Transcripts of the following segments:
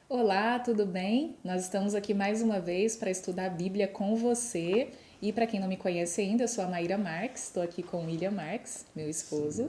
Olá, tudo bem? Nós estamos aqui mais uma vez para estudar a Bíblia com você. E para quem não me conhece ainda, eu sou a Maíra Marques, estou aqui com o William Marques, meu esposo.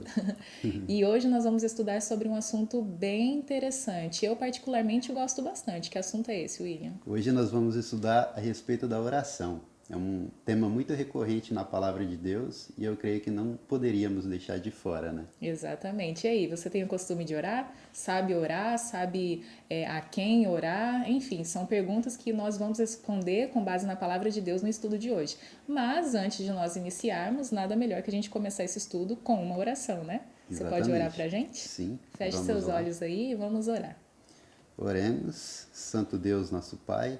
Sim. E hoje nós vamos estudar sobre um assunto bem interessante. Eu particularmente gosto bastante. Que assunto é esse, William? Hoje nós vamos estudar a respeito da oração. É um tema muito recorrente na palavra de Deus e eu creio que não poderíamos deixar de fora, né? Exatamente. E aí, você tem o costume de orar? Sabe orar? Sabe a quem orar? Enfim, são perguntas que nós vamos responder com base na palavra de Deus no estudo de hoje. Mas antes de nós iniciarmos, nada melhor que a gente começar esse estudo com uma oração, né? Você pode orar Exatamente. pra gente? Sim, Feche vamos seus lá. olhos aí e vamos orar. Oremos, Santo Deus, nosso Pai.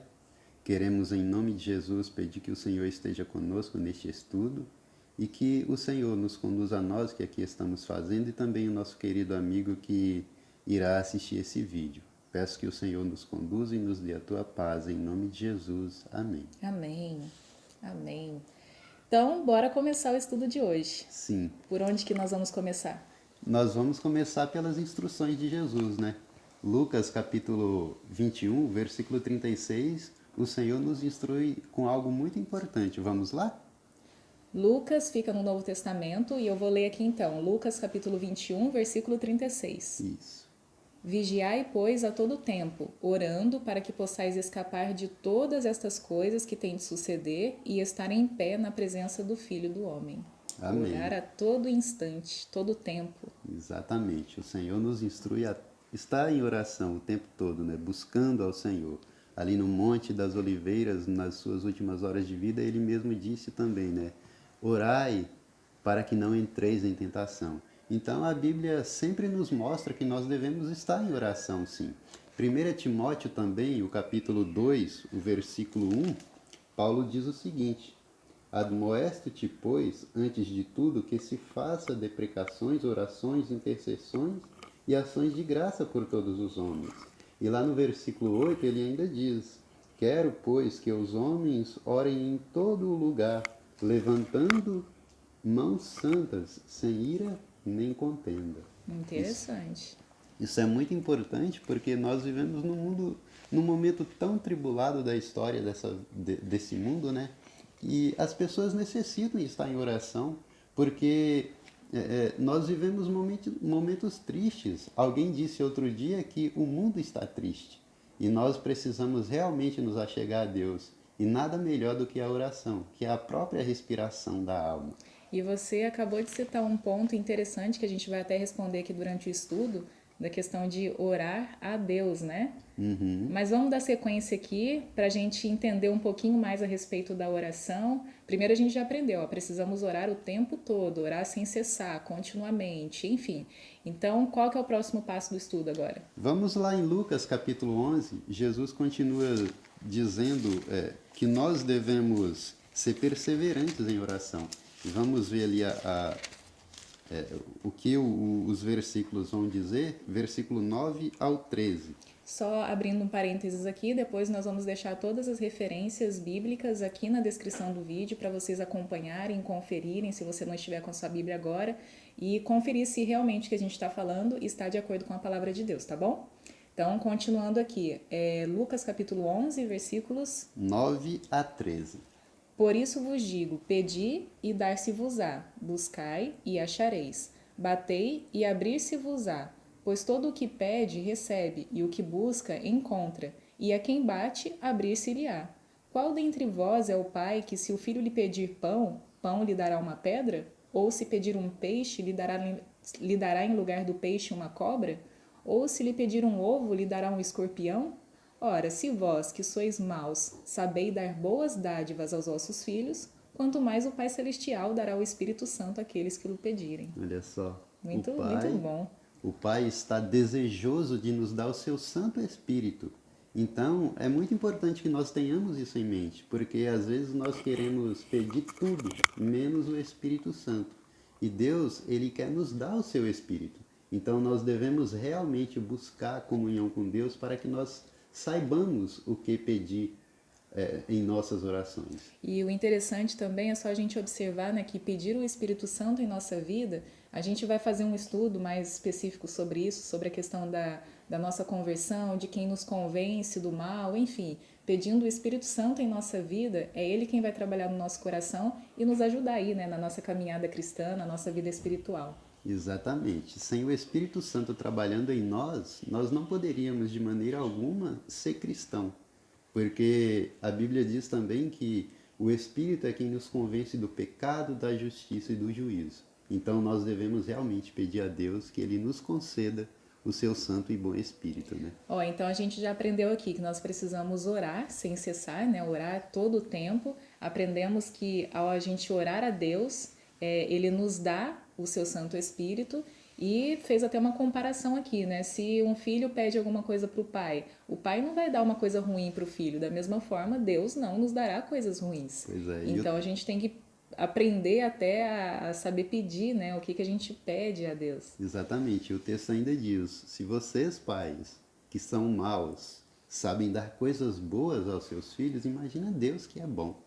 Queremos, em nome de Jesus, pedir que o Senhor esteja conosco neste estudo e que o Senhor nos conduza a nós que aqui estamos fazendo e também o nosso querido amigo que irá assistir esse vídeo. Peço que o Senhor nos conduza e nos dê a tua paz, em nome de Jesus. Amém. Amém. Amém. Então, bora começar o estudo de hoje. Sim, Por onde que nós vamos começar? nós vamos começar pelas instruções de Jesus, né? Lucas capítulo 21, versículo 36, o Senhor nos instrui com algo muito importante. Vamos lá? Lucas fica no Novo Testamento e eu vou ler aqui então, Lucas capítulo 21, versículo 36. Isso. Vigiai, pois, a todo tempo, orando para que possais escapar de todas estas coisas que têm de suceder e estar em pé na presença do Filho do Homem. Orar Amém. a todo instante, todo tempo. Exatamente. O Senhor nos instrui a estar em oração o tempo todo, né? Buscando ao Senhor. Ali no Monte das Oliveiras, nas suas últimas horas de vida, ele mesmo disse também, né? Orai para que não entreis em tentação. Então a Bíblia sempre nos mostra que nós devemos estar em oração, sim. 1 Timóteo também, o capítulo 2, o versículo 1, Paulo diz o seguinte: Admoesto-te, pois, antes de tudo, que se faça deprecações, orações, intercessões e ações de graça por todos os homens. E lá no versículo 8 ele ainda diz: Quero, pois, que os homens orem em todo o lugar, levantando mãos santas, sem ira nem contenda. Isso, Interessante. isso é muito importante porque nós vivemos num momento tão tribulado da história desse mundo, né? E as pessoas necessitam estar em oração porque nós vivemos momentos tristes. Alguém disse outro dia que o mundo está triste e nós precisamos realmente nos achegar a Deus. E nada melhor do que a oração, que é a própria respiração da alma. E você acabou de citar um ponto interessante que a gente vai até responder aqui durante o estudo, da questão de orar a Deus, né? Uhum. Mas vamos dar sequência aqui para a gente entender um pouquinho mais a respeito da oração. Primeiro a gente já aprendeu, ó, precisamos orar o tempo todo, orar sem cessar, continuamente, enfim. Então, qual que é o próximo passo do estudo agora? Vamos lá em Lucas capítulo 11, Jesus continua dizendo que nós devemos ser perseverantes em oração. E vamos ver ali o que os versículos vão dizer, versículo 9 ao 13. Só abrindo um parênteses aqui, depois nós vamos deixar todas as referências bíblicas aqui na descrição do vídeo para vocês acompanharem, conferirem, se você não estiver com a sua Bíblia agora, e conferir se realmente o que a gente está falando está de acordo com a palavra de Deus, tá bom? Então, continuando aqui, Lucas capítulo 11, versículos 9 a 13. Por isso vos digo: pedi e dar-se-vos-á, buscai e achareis, batei e abrir-se-vos-á. Pois todo o que pede, recebe, e o que busca, encontra, e a quem bate, abrir-se-lhe-á. Qual dentre vós é o pai que, se o filho lhe pedir pão, pão lhe dará uma pedra? Ou se pedir um peixe, lhe dará em lugar do peixe uma cobra? Ou se lhe pedir um ovo, lhe dará um escorpião? Ora, se vós, que sois maus, sabeis dar boas dádivas aos vossos filhos, quanto mais o Pai Celestial dará o Espírito Santo àqueles que o pedirem. Olha só, Muito, muito bom. o Pai está desejoso de nos dar o seu Santo Espírito. Então, é muito importante que nós tenhamos isso em mente, porque às vezes nós queremos pedir tudo, menos o Espírito Santo. E Deus, Ele quer nos dar o seu Espírito. Então, nós devemos realmente buscar a comunhão com Deus para que nós saibamos o que pedir em nossas orações. E o interessante também é só a gente observar, né, que pedir o Espírito Santo em nossa vida, a gente vai fazer um estudo mais específico sobre isso, sobre a questão da nossa conversão, de quem nos convence do mal, enfim. Pedindo o Espírito Santo em nossa vida, é Ele quem vai trabalhar no nosso coração e nos ajudar aí, né, na nossa caminhada cristã, na nossa vida espiritual. Exatamente. Sem o Espírito Santo trabalhando em nós, nós não poderíamos de maneira alguma ser cristão. Porque a Bíblia diz também que o Espírito é quem nos convence do pecado, da justiça e do juízo. Então nós devemos realmente pedir a Deus que Ele nos conceda o seu santo e bom Espírito, né? Ó, então a gente já aprendeu aqui que nós precisamos orar sem cessar, né? Orar todo o tempo. Aprendemos que ao a gente orar a Deus, Ele nos dá o seu Santo Espírito e fez até uma comparação aqui, né? Se um filho pede alguma coisa para o pai não vai dar uma coisa ruim para o filho. Da mesma forma, Deus não nos dará coisas ruins. Pois é. Então a gente tem que aprender até a saber pedir, né? O que a gente pede a Deus. Exatamente. O texto ainda diz: se vocês, pais, que são maus, sabem dar coisas boas aos seus filhos, imagina Deus que é bom.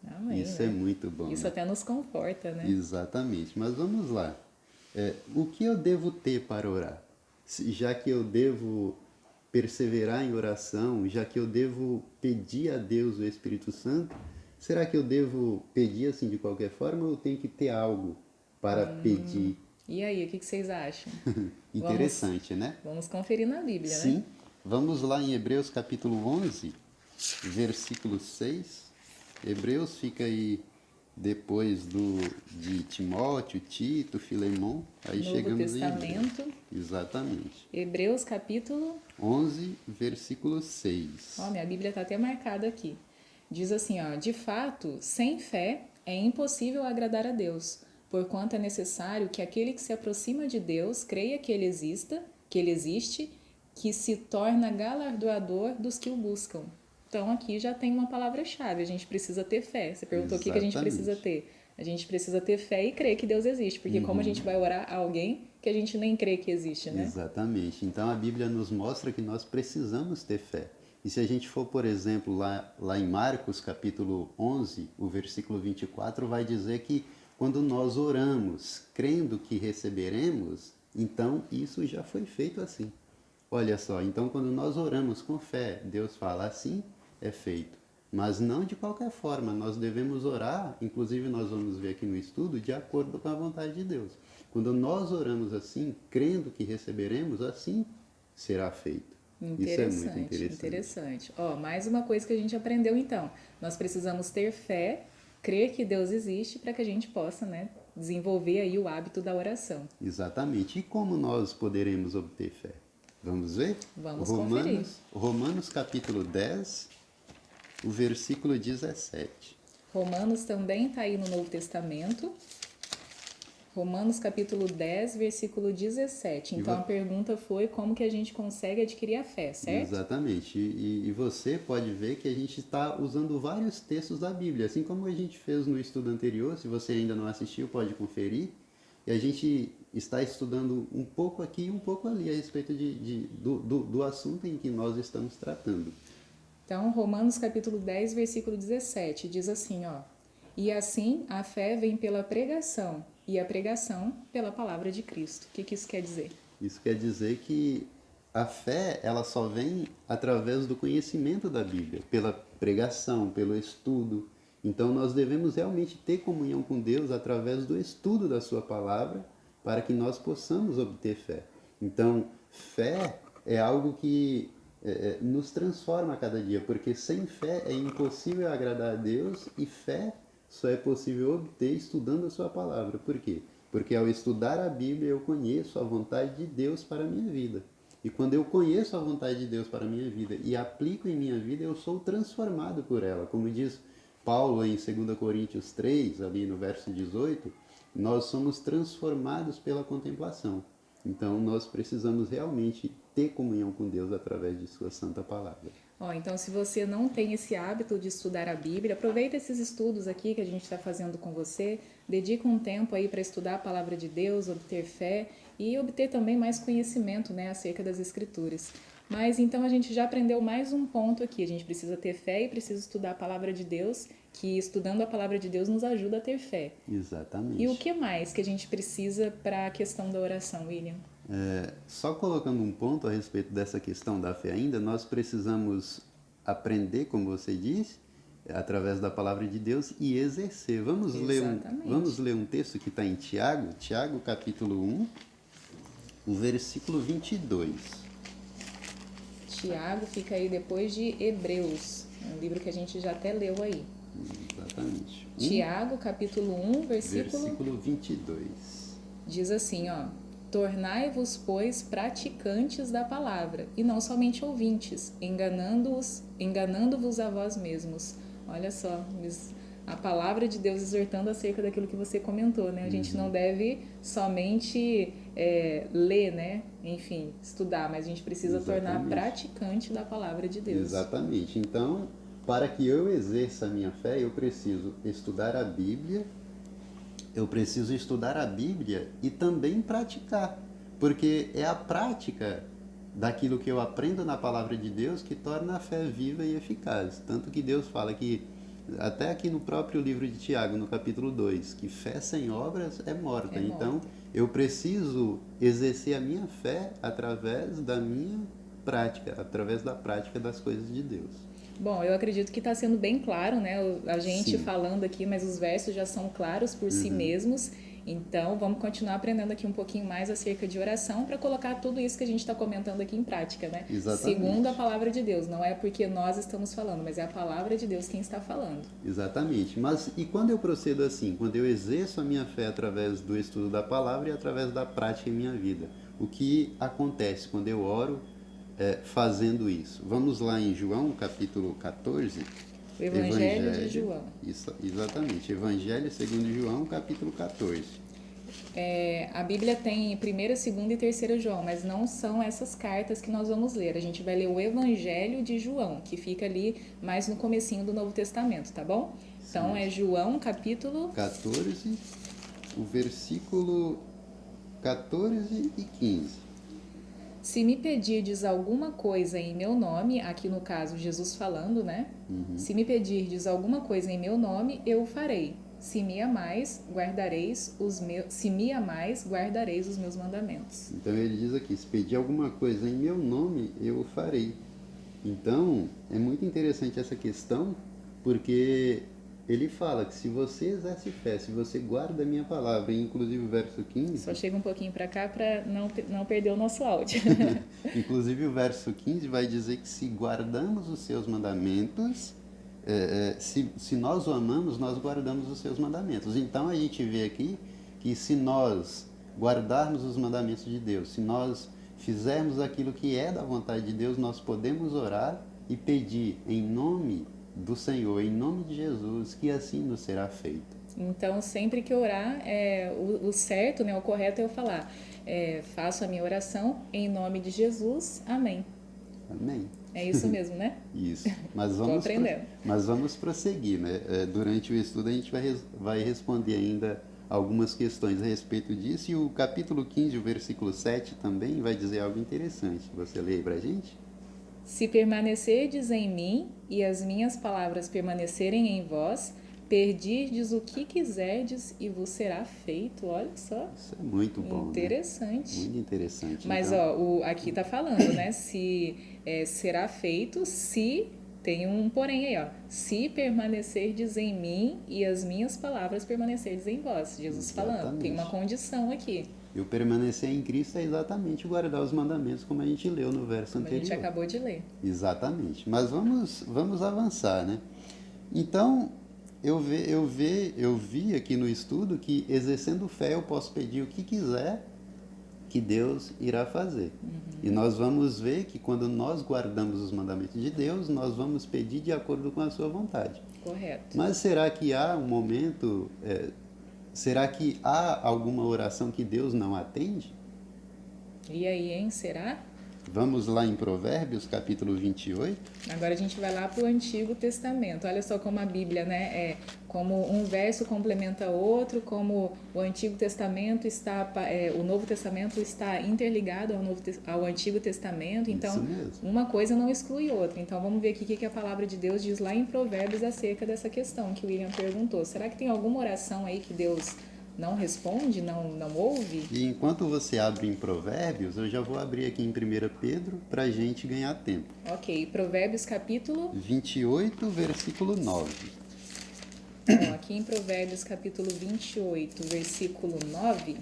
Amém, Isso né? é muito bom. Isso Né? até nos conforta, né? Exatamente. Mas vamos lá. O que eu devo ter para orar? Já que eu devo perseverar em oração, já que eu devo pedir a Deus o Espírito Santo, será que eu devo pedir assim de qualquer forma ou eu tenho que ter algo para pedir? E aí, o que vocês acham? Interessante, né? Vamos conferir na Bíblia, né? Sim. Vamos lá em Hebreus capítulo 11, versículo 6. Hebreus fica aí depois de Timóteo, Tito, Filemon, aí Novo chegamos em Hebreus. Testamento, Exatamente. Hebreus capítulo... 11, versículo 6. Ó, minha Bíblia está até marcada aqui. Diz assim, ó: de fato, sem fé é impossível agradar a Deus, porquanto é necessário que aquele que se aproxima de Deus creia que ele existe, que se torna galardoador dos que o buscam. Então aqui já tem uma palavra-chave, a gente precisa ter fé. Você perguntou o que a gente precisa ter. A gente precisa ter fé e crer que Deus existe, porque como a gente vai orar a alguém que a gente nem crê que existe, né? Exatamente. Então a Bíblia nos mostra que nós precisamos ter fé. E se a gente for, por exemplo, lá em Marcos capítulo 11, o versículo 24 vai dizer que quando nós oramos crendo que receberemos, então isso já foi feito assim. Olha só, então quando nós oramos com fé, Deus fala assim, é feito. Mas não de qualquer forma, nós devemos orar, inclusive nós vamos ver aqui no estudo, de acordo com a vontade de Deus. Quando nós oramos assim, crendo que receberemos, assim será feito. Isso é muito interessante. Interessante. Ó, mais uma coisa que a gente aprendeu então. Nós precisamos ter fé, crer que Deus existe para que a gente possa, né, desenvolver aí o hábito da oração. Exatamente. E como nós poderemos obter fé? Vamos ver? Vamos conferir. Romanos capítulo 10, o versículo 17. Romanos também está aí no Novo Testamento. Romanos capítulo 10, versículo 17. Então a pergunta foi como que a gente consegue adquirir a fé, certo? Exatamente. E você pode ver que a gente está usando vários textos da Bíblia, assim como a gente fez no estudo anterior. Se você ainda não assistiu, pode conferir. E a gente está estudando um pouco aqui e um pouco ali a respeito do assunto em que nós estamos tratando. Então, Romanos capítulo 10, versículo 17, diz assim, ó: e assim a fé vem pela pregação, e a pregação pela palavra de Cristo. O que isso quer dizer? Isso quer dizer que a fé, ela só vem através do conhecimento da Bíblia, pela pregação, pelo estudo. Então nós devemos realmente ter comunhão com Deus através do estudo da sua palavra, para que nós possamos obter fé. Então, fé é algo que nos transforma a cada dia, porque sem fé é impossível agradar a Deus e fé só é possível obter estudando a sua palavra. Por quê? Porque ao estudar a Bíblia eu conheço a vontade de Deus para a minha vida. E quando eu conheço a vontade de Deus para a minha vida e aplico em minha vida, eu sou transformado por ela. Como diz Paulo em 2 Coríntios 3, ali no verso 18, nós somos transformados pela contemplação. Então nós precisamos realmente ter comunhão com Deus através de sua santa palavra. Ó, então se você não tem esse hábito de estudar a Bíblia, aproveita esses estudos aqui que a gente está fazendo com você, dedica um tempo aí para estudar a palavra de Deus, obter fé e obter também mais conhecimento, né, acerca das Escrituras. Mas então a gente já aprendeu mais um ponto aqui. A gente precisa ter fé e precisa estudar a palavra de Deus, que estudando a palavra de Deus nos ajuda a ter fé. Exatamente. E o que mais que a gente precisa para a questão da oração, William? Só colocando um ponto a respeito dessa questão da fé ainda, nós precisamos aprender, como você disse, através da palavra de Deus e exercer. Exatamente. Vamos ler um texto que está em Tiago capítulo 1, o versículo 22. Tiago fica aí depois de Hebreus, um livro que a gente já até leu aí. Exatamente. Tiago, capítulo 1, Versículo 22. diz assim, ó: Tornai-vos, pois, praticantes da palavra, e não somente ouvintes, enganando-vos a vós mesmos. Olha só, a palavra de Deus exortando acerca daquilo que você comentou, né? A gente não deve somente ler, né? Enfim, estudar, mas a gente precisa tornar praticante da palavra de Deus. Exatamente. Então, para que eu exerça a minha fé, eu preciso estudar a Bíblia, e também praticar, porque é a prática daquilo que eu aprendo na palavra de Deus que torna a fé viva e eficaz. Tanto que Deus fala que, até aqui no próprio livro de Tiago, no capítulo 2, que fé sem obras é morta. Então, eu preciso exercer a minha fé através da minha prática, através da prática das coisas de Deus. Bom, eu acredito que está sendo bem claro, né? A gente Sim. falando aqui, mas os versos já são claros por si mesmos. Então, vamos continuar aprendendo aqui um pouquinho mais acerca de oração para colocar tudo isso que a gente está comentando aqui em prática, né? Exatamente. Segundo a palavra de Deus. Não é porque nós estamos falando, mas é a palavra de Deus quem está falando. Exatamente. Mas e quando eu procedo assim? Quando eu exerço a minha fé através do estudo da palavra e através da prática em minha vida? O que acontece quando eu oro fazendo isso? Vamos lá em João, capítulo 14. O Evangelho de João. Isso, exatamente. Evangelho segundo João, capítulo 14. A Bíblia tem 1ª, 2ª e 3ª João, mas não são essas cartas que nós vamos ler. A gente vai ler o Evangelho de João, que fica ali mais no comecinho do Novo Testamento, tá bom? Então é João capítulo 14, o versículo 14 e 15. Se me pedirdes alguma coisa em meu nome, aqui no caso Jesus falando, né? Se me pedirdes alguma coisa em meu nome, eu o farei. Se me amais, guardareis os meus mandamentos. Então ele diz aqui, se pedir alguma coisa em meu nome, eu o farei. Então, é muito interessante essa questão, porque ele fala que se você exerce fé, se você guarda a minha palavra, inclusive o verso 15... Só chega um pouquinho para cá para não perder o nosso áudio. Inclusive o verso 15 vai dizer que se guardamos os seus mandamentos, se nós o amamos, nós guardamos os seus mandamentos. Então a gente vê aqui que se nós guardarmos os mandamentos de Deus, se nós fizermos aquilo que é da vontade de Deus, nós podemos orar e pedir em nome do Senhor, em nome de Jesus, que assim nos será feito. Então, sempre que orar, o certo, né, o correto é eu falar, faço a minha oração em nome de Jesus, amém. Amém. É isso mesmo, né? Isso. Mas vamos prosseguir, né? Durante o estudo a gente vai responder ainda algumas questões a respeito disso, e o capítulo 15, o versículo 7 também vai dizer algo interessante. Você lê aí pra gente? Se permanecerdes em mim e as minhas palavras permanecerem em vós, pedirdes o que quiserdes e vos será feito. Olha só. Isso é muito bom, interessante. Né? Muito interessante. Mas então... aqui tá falando, né? Se será feito se... Tem um porém aí, ó. Se permanecerdes em mim e as minhas palavras permanecerdes em vós. Jesus falando. Tem uma condição aqui. E o permanecer em Cristo é exatamente guardar os mandamentos, como a gente leu no verso anterior. A gente acabou de ler. Exatamente. Mas vamos avançar, né? Então, eu vi aqui no estudo que, exercendo fé, eu posso pedir o que quiser, que Deus irá fazer. E nós vamos ver que quando nós guardamos os mandamentos de Deus, nós vamos pedir de acordo com a sua vontade. Correto. Mas será que há um momento... será que há alguma oração que Deus não atende? E aí, hein? Será? Vamos lá em Provérbios, capítulo 28. Agora a gente vai lá para o Antigo Testamento. Olha só como a Bíblia, né, como um verso complementa outro, como o Antigo Testamento está, o Novo Testamento está interligado ao Antigo Testamento. Então, Isso mesmo. uma coisa não exclui outra. Então, vamos ver aqui o que a palavra de Deus diz lá em Provérbios acerca dessa questão que o William perguntou. Será que tem alguma oração aí que Deus não responde, não ouve? E enquanto você abre em Provérbios, eu já vou abrir aqui em 1 Pedro para a gente ganhar tempo. Ok, Provérbios capítulo 28, versículo 9. Bom, aqui em Provérbios capítulo 28, versículo 9,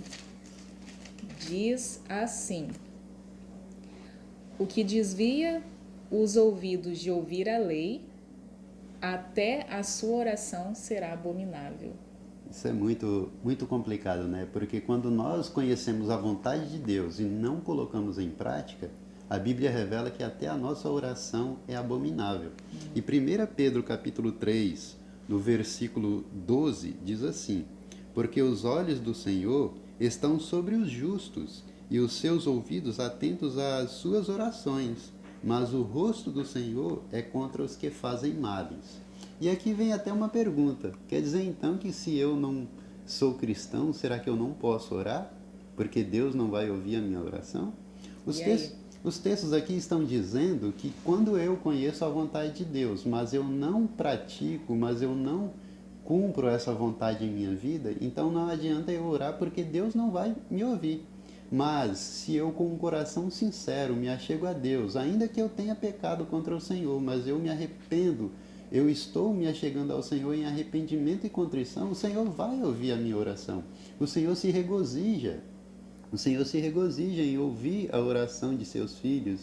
diz assim: O que desvia os ouvidos de ouvir a lei, até a sua oração será abominável. Isso é muito, muito complicado, né? Porque quando nós conhecemos a vontade de Deus e não colocamos em prática, a Bíblia revela que até a nossa oração é abominável. E 1 Pedro capítulo 3, no versículo 12, diz assim: Porque os olhos do Senhor estão sobre os justos e os seus ouvidos atentos às suas orações, mas o rosto do Senhor é contra os que fazem males. E aqui vem até uma pergunta. Quer dizer então que se eu não sou cristão, será que eu não posso orar? Porque Deus não vai ouvir a minha oração? Os textos aqui estão dizendo que quando eu conheço a vontade de Deus, mas eu não pratico, mas eu não cumpro essa vontade em minha vida, então não adianta eu orar porque Deus não vai me ouvir. Mas se eu com um coração sincero me achego a Deus, ainda que eu tenha pecado contra o Senhor, mas eu me arrependo, eu estou me achegando ao Senhor em arrependimento e contrição, o Senhor vai ouvir a minha oração. O Senhor se regozija. O Senhor se regozija em ouvir a oração de seus filhos.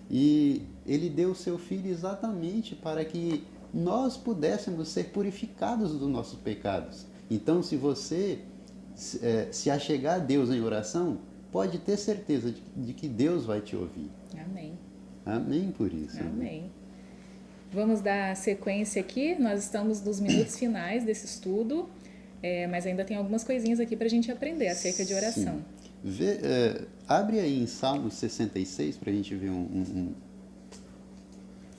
E Ele deu o seu Filho exatamente para que nós pudéssemos ser purificados dos nossos pecados. Então, se você se achegar a Deus em oração, pode ter certeza de que Deus vai te ouvir. Amém. Amém por isso. Amém. Né? Vamos dar sequência aqui. Nós estamos nos minutos finais desse estudo, mas ainda tem algumas coisinhas aqui para a gente aprender acerca de oração. Abre aí em Salmo 66 para a gente ver um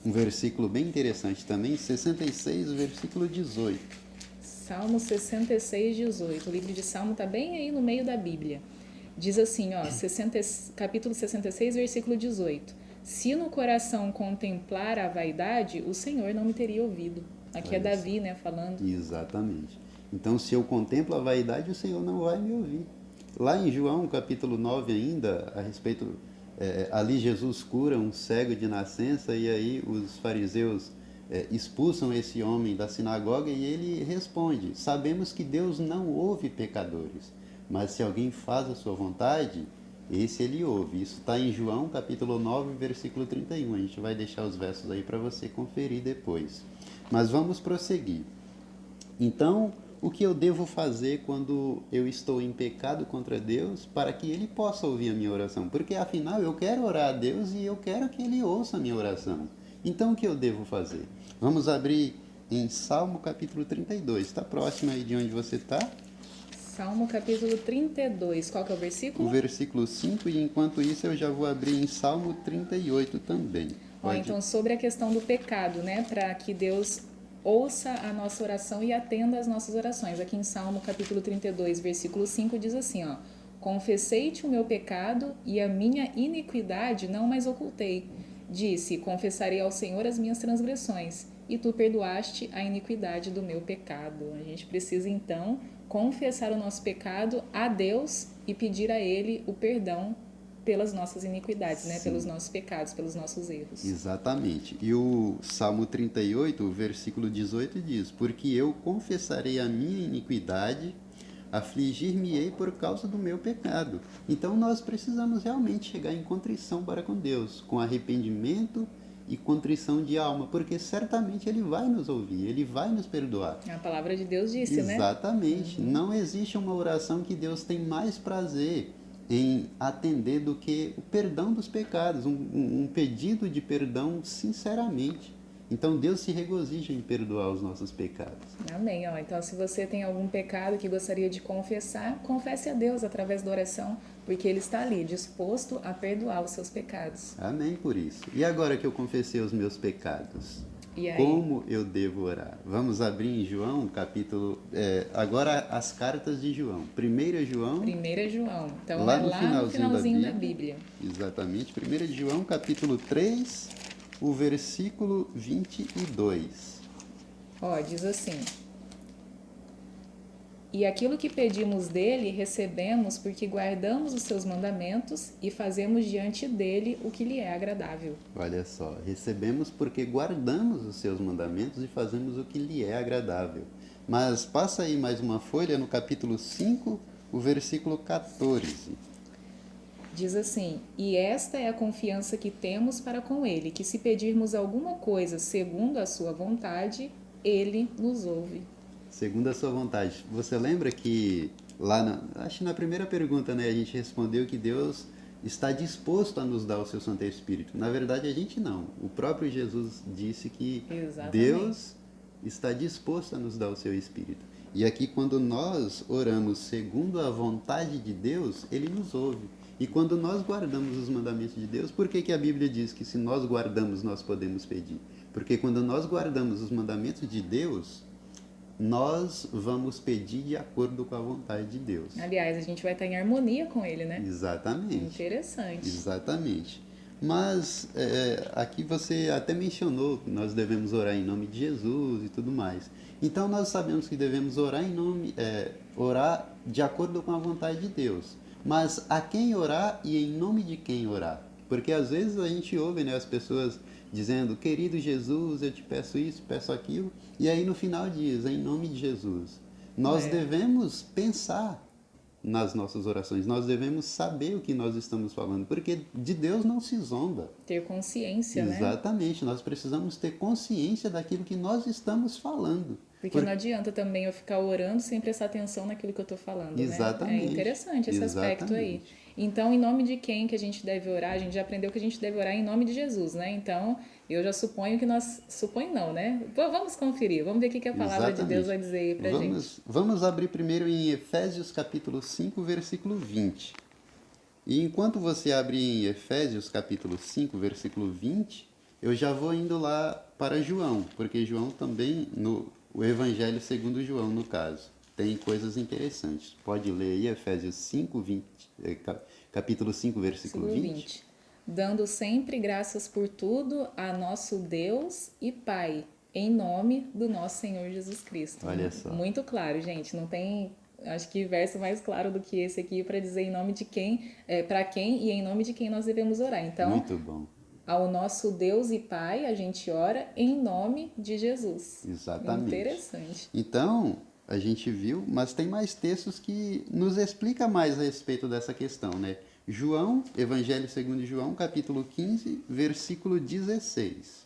versículo bem interessante também. 66, versículo 18. Salmo 66, 18. O livro de Salmo está bem aí no meio da Bíblia. Diz assim, ó, capítulo 66, versículo 18. Se no coração contemplar a vaidade, o Senhor não me teria ouvido. Aqui é Davi, né, falando. Exatamente. Então, se eu contemplo a vaidade, o Senhor não vai me ouvir. Lá em João, capítulo 9 ainda, a respeito, ali Jesus cura um cego de nascença e aí os fariseus expulsam esse homem da sinagoga e ele responde: sabemos que Deus não ouve pecadores, mas se alguém faz a sua vontade, esse ele ouve. Isso está em João, capítulo 9, versículo 31. A gente vai deixar os versos aí para você conferir depois. Mas vamos prosseguir. Então, o que eu devo fazer quando eu estou em pecado contra Deus para que Ele possa ouvir a minha oração? Porque, afinal, eu quero orar a Deus e eu quero que Ele ouça a minha oração. Então, o que eu devo fazer? Vamos abrir em Salmo, capítulo 32. Está próximo aí de onde você está? Salmo capítulo 32, qual que é o versículo? O versículo 5, e enquanto isso eu já vou abrir em Salmo 38 também. Então, sobre a questão do pecado, né, para que Deus ouça a nossa oração e atenda às nossas orações. Aqui em Salmo capítulo 32, versículo 5 diz assim, ó: confessei-te o meu pecado e a minha iniquidade não mais ocultei. Disse, confessarei ao Senhor as minhas transgressões, e tu perdoaste a iniquidade do meu pecado. A gente precisa, então, confessar o nosso pecado a Deus e pedir a Ele o perdão pelas nossas iniquidades, né? Pelos nossos pecados, pelos nossos erros. Exatamente. E o Salmo 38, o versículo 18 diz: porque eu confessarei a minha iniquidade, afligir-me-ei por causa do meu pecado. Então nós precisamos realmente chegar em contrição para com Deus, com arrependimento e contrição de alma, porque certamente Ele vai nos ouvir, Ele vai nos perdoar. A palavra de Deus disse, né? Exatamente. Não existe uma oração que Deus tem mais prazer em atender do que o perdão dos pecados, um pedido de perdão sinceramente. Então Deus se regozija em perdoar os nossos pecados. Amém. Então, se você tem algum pecado que gostaria de confessar, confesse a Deus através da oração. Porque ele está ali, disposto a perdoar os seus pecados. Amém por isso. E agora que eu confessei os meus pecados, E aí? como eu devo orar? Vamos abrir em João, capítulo... agora as cartas de João. 1 João, 1 João. Então, lá é no lá no finalzinho da Bíblia. Exatamente. 1 João, capítulo 3, o versículo 22. Ó, diz assim: E aquilo que pedimos dele, recebemos porque guardamos os seus mandamentos e fazemos diante dele o que lhe é agradável. Olha só, recebemos porque guardamos os seus mandamentos e fazemos o que lhe é agradável. Mas passa aí mais uma folha no capítulo 5, o versículo 14. Diz assim: E esta é a confiança que temos para com ele, que se pedirmos alguma coisa segundo a sua vontade, ele nos ouve. Segundo a sua vontade. Você lembra que lá, acho que na primeira pergunta, né, a gente respondeu que Deus está disposto a nos dar o seu Santo Espírito. Na verdade, a gente não. O próprio Jesus disse que Exatamente. Deus está disposto a nos dar o seu Espírito. E aqui, quando nós oramos segundo a vontade de Deus, Ele nos ouve. E quando nós guardamos os mandamentos de Deus, por que a Bíblia diz que se nós guardamos, nós podemos pedir? Porque quando nós guardamos os mandamentos de Deus, nós vamos pedir de acordo com a vontade de Deus. Aliás, a gente vai estar em harmonia com ele, né? Exatamente. Interessante. Exatamente. Mas aqui você até mencionou que nós devemos orar em nome de Jesus e tudo mais. Então nós sabemos que devemos orar orar de acordo com a vontade de Deus. Mas a quem orar e em nome de quem orar? Porque às vezes a gente ouve, né, as pessoas dizendo: querido Jesus, eu te peço isso, peço aquilo, e aí no final diz: em nome de Jesus. Nós devemos pensar nas nossas orações, nós devemos saber o que nós estamos falando, porque de Deus não se zomba. Ter consciência, né? Exatamente, nós precisamos ter consciência daquilo que nós estamos falando. Porque não adianta também eu ficar orando sem prestar atenção naquilo que eu estou falando, Exatamente. né? É interessante esse aspecto aí. Então, em nome de quem que a gente deve orar? A gente já aprendeu que a gente deve orar em nome de Jesus, né? Então, eu já suponho que nós... Suponho não, né? Vamos conferir, vamos ver o que a palavra de Deus vai dizer aí pra gente. Vamos abrir primeiro em Efésios capítulo 5, versículo 20. E enquanto você abre em Efésios capítulo 5, versículo 20, eu já vou indo lá para João, porque João também, o Evangelho segundo João, no caso, tem coisas interessantes. Pode ler aí Efésios 5, 20, capítulo 5, versículo 20. Dando sempre graças por tudo a nosso Deus e Pai, em nome do nosso Senhor Jesus Cristo. Olha só. Muito claro, gente. Não tem, acho que verso mais claro do que esse aqui para dizer em nome de quem, para quem e em nome de quem nós devemos orar. Então, muito bom. Ao nosso Deus e Pai, a gente ora em nome de Jesus. Exatamente. Interessante. Então, a gente viu, mas tem mais textos que nos explica mais a respeito dessa questão, né? João, Evangelho segundo João, capítulo 15, versículo 16.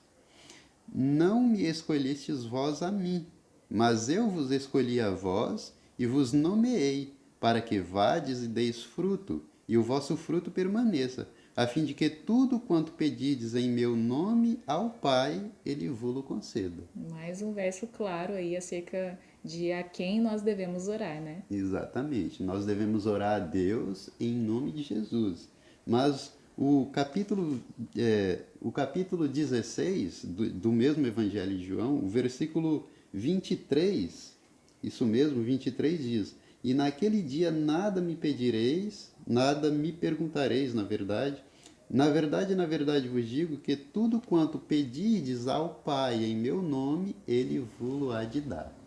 Não me escolhestes vós a mim, mas eu vos escolhi a vós e vos nomeei, para que vades e deis fruto, e o vosso fruto permaneça, a fim de que tudo quanto pedides em meu nome ao Pai, Ele vos conceda. Mais um verso claro aí acerca de a quem nós devemos orar, né? Exatamente. Nós devemos orar a Deus em nome de Jesus. Mas o capítulo 16 do mesmo Evangelho de João, o versículo 23, isso mesmo, 23 diz: E naquele dia nada me pedireis, nada me perguntareis, na verdade. Na verdade vos digo que tudo quanto pedirdes ao Pai em meu nome, Ele vos há de dar.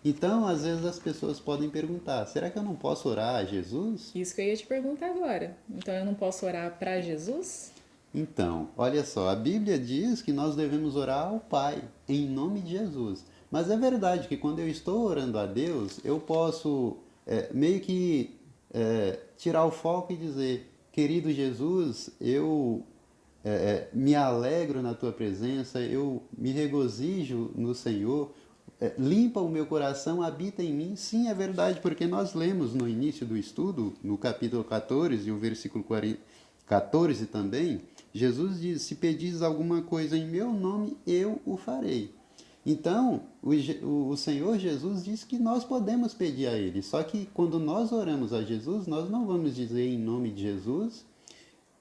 Então, às vezes as pessoas podem perguntar: será que eu não posso orar a Jesus? Isso que eu ia te perguntar agora. Então, eu não posso orar para Jesus? Então, olha só, a Bíblia diz que nós devemos orar ao Pai, em nome de Jesus. Mas é verdade que quando eu estou orando a Deus, eu posso meio que tirar o foco e dizer: querido Jesus, eu me alegro na Tua presença, eu me regozijo no Senhor, limpa o meu coração, habita em mim. Sim, é verdade, porque nós lemos no início do estudo, no capítulo 14 e o versículo 14 também, Jesus diz: se pedis alguma coisa em meu nome, eu o farei. Então, o Senhor Jesus disse que nós podemos pedir a Ele. Só que quando nós oramos a Jesus, nós não vamos dizer em nome de Jesus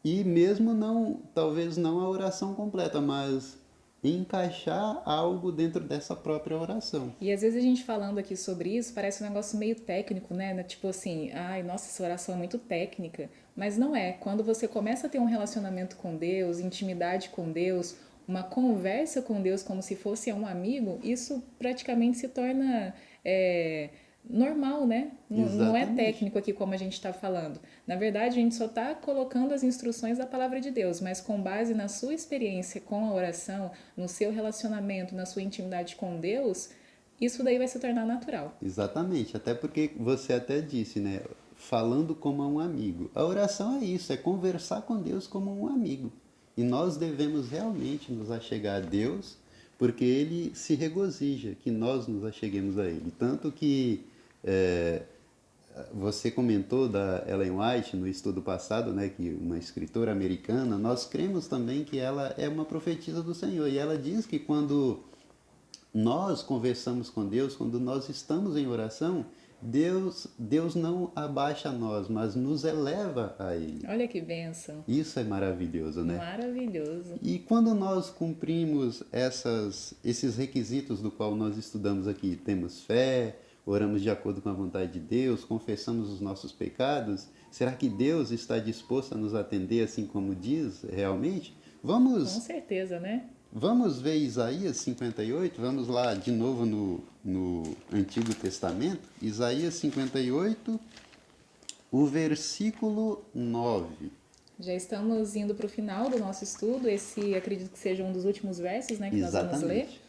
e mesmo não, talvez não a oração completa, mas encaixar algo dentro dessa própria oração. E às vezes a gente falando aqui sobre isso parece um negócio meio técnico, né? Tipo assim, ai, nossa, essa oração é muito técnica. Mas não é. Quando você começa a ter um relacionamento com Deus, intimidade com Deus, uma conversa com Deus como se fosse um amigo, isso praticamente se torna normal, né? Não é Exatamente. técnico aqui como a gente está falando. Na verdade, a gente só está colocando as instruções da palavra de Deus, mas com base na sua experiência com a oração, no seu relacionamento, na sua intimidade com Deus, isso daí vai se tornar natural. Exatamente, até porque você até disse, né? Falando como um amigo. A oração é isso, é conversar com Deus como um amigo. E nós devemos realmente nos achegar a Deus, porque Ele se regozija que nós nos acheguemos a Ele. Tanto que você comentou da Ellen White no estudo passado, né, que uma escritora americana, nós cremos também que ela é uma profetisa do Senhor. E ela diz que quando nós conversamos com Deus, quando nós estamos em oração, Deus não abaixa nós, mas nos eleva a Ele. Olha que bênção. Isso é maravilhoso, né? Maravilhoso. E quando nós cumprimos esses requisitos do qual nós estudamos aqui, temos fé, oramos de acordo com a vontade de Deus, confessamos os nossos pecados, será que Deus está disposto a nos atender assim como diz realmente? Com Vamos certeza, né? Vamos ver Isaías 58, vamos lá de novo no Antigo Testamento, Isaías 58, o versículo 9. Já estamos indo para o final do nosso estudo. Esse acredito que seja um dos últimos versos, né, que nós vamos ler. Exatamente,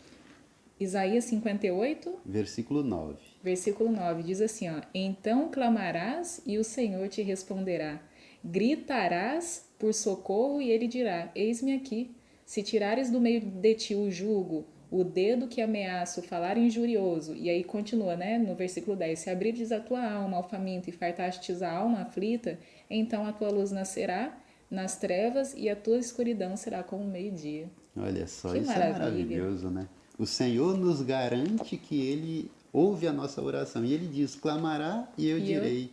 Isaías 58, versículo 9. versículo 9, diz assim, ó: Então clamarás e o Senhor te responderá. Gritarás por socorro e ele dirá: Eis-me aqui. Se tirares do meio de ti o jugo, o dedo que ameaça o falar injurioso, e aí continua, né, no versículo 10, se abrires a tua alma ao faminto e fartastes a alma aflita, então a tua luz nascerá nas trevas e a tua escuridão será como o meio-dia. Olha só, Que isso é maravilha. maravilhoso, né? O Senhor nos garante que Ele ouve a nossa oração. E Ele diz, clamará e eu direi,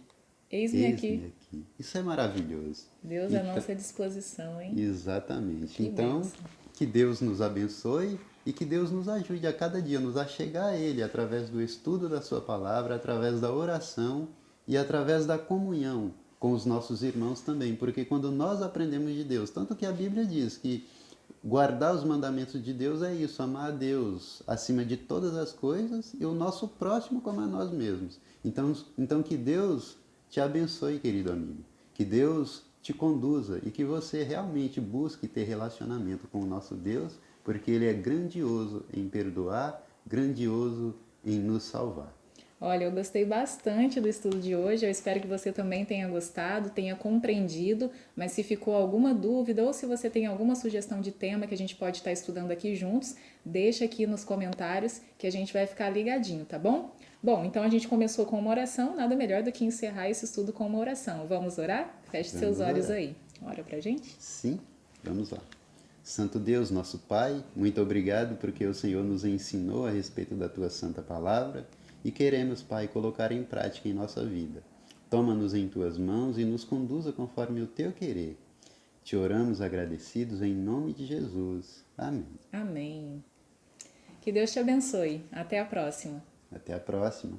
Eis-me aqui. eis-me aqui. Isso é maravilhoso. Deus à nossa disposição, hein? Exatamente. Que Então, bênção. que Deus nos abençoe e que Deus nos ajude a cada dia nos achegar a Ele através do estudo da Sua palavra, através da oração e através da comunhão com os nossos irmãos também. Porque quando nós aprendemos de Deus, tanto que a Bíblia diz que guardar os mandamentos de Deus é isso, amar a Deus acima de todas as coisas e o nosso próximo como a nós mesmos. Então que Deus te abençoe, querido amigo. Que Deus te conduza e que você realmente busque ter relacionamento com o nosso Deus, porque Ele é grandioso em perdoar, grandioso em nos salvar. Olha, eu gostei bastante do estudo de hoje. Eu espero que você também tenha gostado, tenha compreendido. Mas se ficou alguma dúvida ou se você tem alguma sugestão de tema que a gente pode estar estudando aqui juntos, deixa aqui nos comentários que a gente vai ficar ligadinho, tá bom? Bom, então a gente começou com uma oração, nada melhor do que encerrar esse estudo com uma oração. Vamos orar? Feche seus Vamos olhos orar. aí. Ora pra gente. Sim, vamos lá. Santo Deus, nosso Pai, muito obrigado porque o Senhor nos ensinou a respeito da Tua Santa Palavra e queremos, Pai, colocar em prática em nossa vida. Toma-nos em Tuas mãos e nos conduza conforme o Teu querer. Te oramos agradecidos em nome de Jesus. Amém. Amém. Que Deus te abençoe. Até a próxima. Até a próxima.